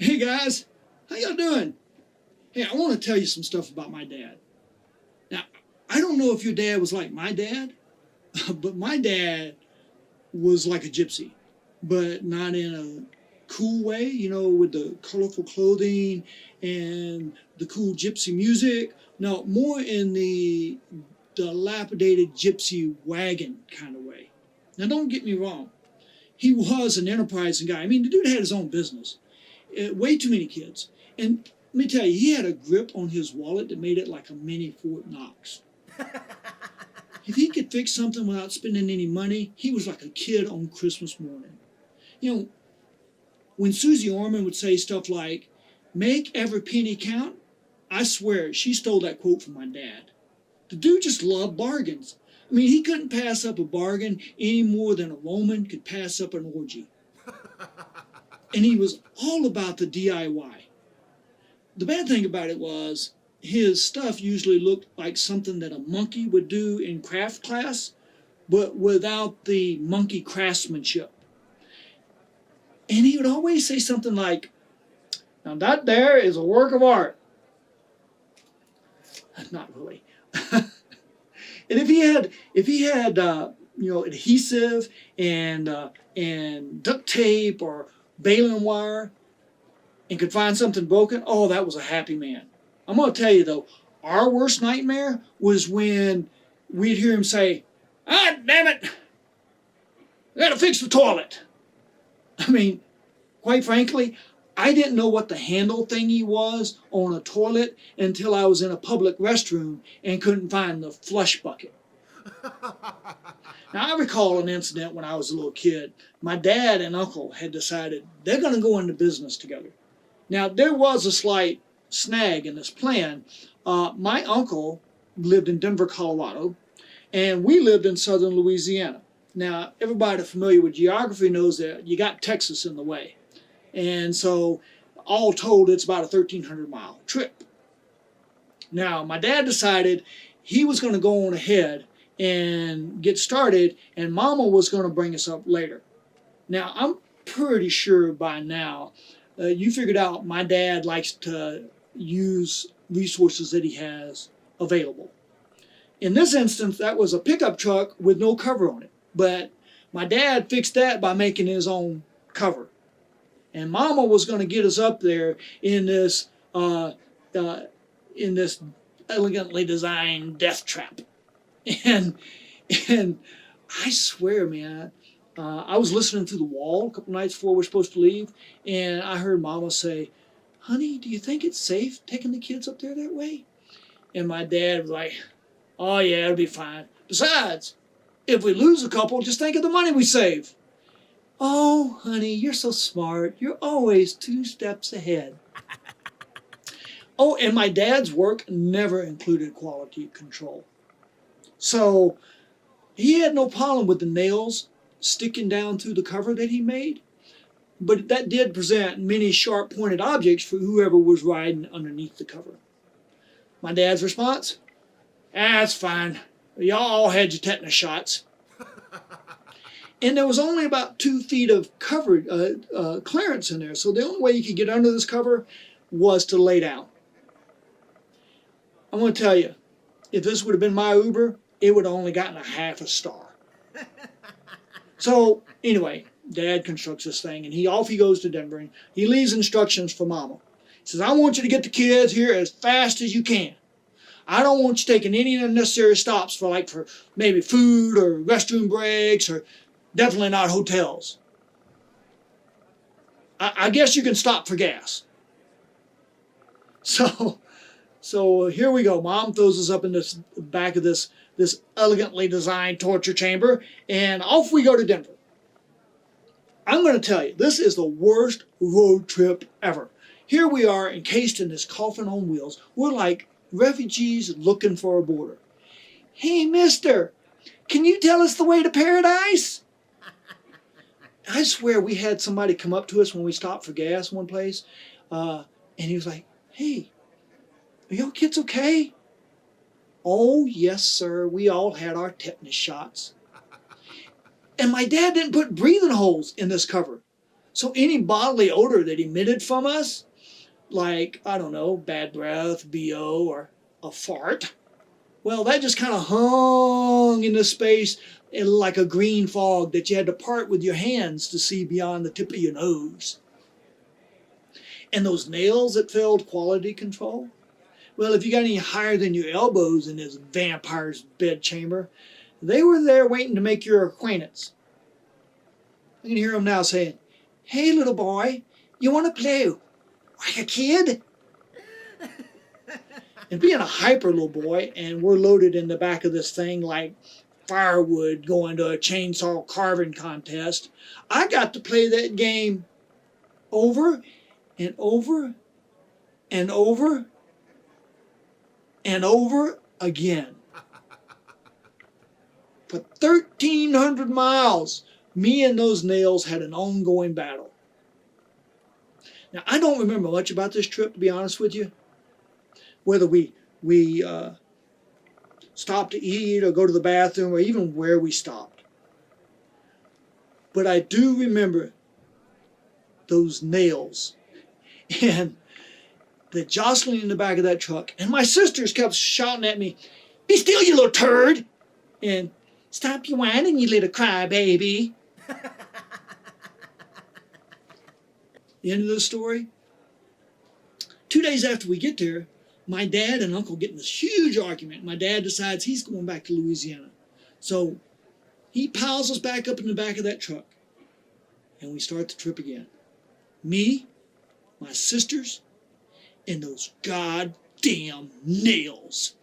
Hey guys, how y'all doing? Hey, I want to tell you some stuff about my dad. Now, I don't know if your dad was like my dad, but my dad was like a gypsy, but not in a cool way, with the colorful clothing and the cool gypsy music. No, more in the dilapidated gypsy wagon kind of way. Now, don't get me wrong. He was an enterprising guy. I mean, the dude had his own business. Way too many kids. And let me tell you, he had a grip on his wallet that made it like a mini Fort Knox. If he could fix something without spending any money, he was like a kid on Christmas morning. You know, when Susie Orman would say stuff like, make every penny count, I swear she stole that quote from my dad. The dude just loved bargains. I mean, he couldn't pass up a bargain any more than a Roman could pass up an orgy. And he was all about the DIY. The bad thing about it was his stuff usually looked like something that a monkey would do in craft class, but without the monkey craftsmanship. And he would always say something like, now that there is a work of art. Not really. And if he had adhesive and duct tape or baling wire and could find something broken, oh, that was a happy man. I'm going to tell you, though, our worst nightmare was when we'd hear him say, ah, damn it, I got to fix the toilet. I mean, quite frankly, I didn't know what the handle thingy was on a toilet until I was in a public restroom and couldn't find the flush bucket. Now, I recall an incident when I was a little kid. My dad and uncle had decided they're going to go into business together. Now, there was a slight snag in this plan. My uncle lived in Denver, Colorado, and we lived in southern Louisiana. Now, everybody familiar with geography knows that you got Texas in the way. And so, all told, it's about a 1,300-mile trip. Now, my dad decided he was going to go on ahead and get started, and Mama was going to bring us up later. Now, I'm pretty sure by now you figured out my dad likes to use resources that he has available. In this instance, that was a pickup truck with no cover on it, but my dad fixed that by making his own cover. And Mama was going to get us up there in this elegantly designed death trap. And I swear, man, I was listening through the wall a couple nights before we were supposed to leave, and I heard Mama say, honey, do you think it's safe taking the kids up there that way? And my dad was like, oh yeah, it'll be fine. Besides, if we lose a couple, just think of the money we save. Oh, honey, you're so smart. You're always 2 steps ahead. Oh, and my dad's work never included quality control. So he had no problem with the nails sticking down through the cover that he made, but that did present many sharp-pointed objects for whoever was riding underneath the cover. My dad's response? That's fine. Y'all all had your tetanus shots. And there was only about 2 feet of cover clearance in there, so the only way you could get under this cover was to lay down. I'm going to tell you, if this would have been my Uber, it would have only gotten a half a star. So, anyway, Dad constructs this thing, and off he goes to Denver, and he leaves instructions for Mama. He says, I want you to get the kids here as fast as you can. I don't want you taking any unnecessary stops for maybe food or restroom breaks, or definitely not hotels. I guess you can stop for gas. So here we go. Mom throws us up in this back of this elegantly designed torture chamber, and off we go to Denver. I'm going to tell you, this is the worst road trip ever. Here we are encased in this coffin on wheels. We're like refugees looking for a border. Hey, mister, can you tell us the way to paradise? I swear we had somebody come up to us when we stopped for gas one place, and he was like, hey, are y'all kids okay? Oh, yes, sir. We all had our tetanus shots. And my dad didn't put breathing holes in this cover. So any bodily odor that emitted from us, like, I don't know, bad breath, BO, or a fart, well, that just kind of hung in the space like a green fog that you had to part with your hands to see beyond the tip of your nose. And those nails that failed quality control, well, if you got any higher than your elbows in this vampire's bedchamber, they were there waiting to make your acquaintance. I can hear them now saying, "Hey, little boy, you want to play like a kid?" And being a hyper little boy, and we're loaded in the back of this thing like firewood going to a chainsaw carving contest, I got to play that game over and over and over and over again. For 1,300 miles, me and those nails had an ongoing battle. Now, I don't remember much about this trip, to be honest with you. Whether we stopped to eat or go to the bathroom or even where we stopped. But I do remember those nails and the jostling in the back of that truck. And my sisters kept shouting at me, "Be still, you little turd!" And "Stop your whining, you little crybaby." The end of the story. 2 days after we get there, my dad and uncle get in this huge argument. My dad decides he's going back to Louisiana. So he piles us back up in the back of that truck. And we start the trip again. Me, my sisters, and those goddamn nails.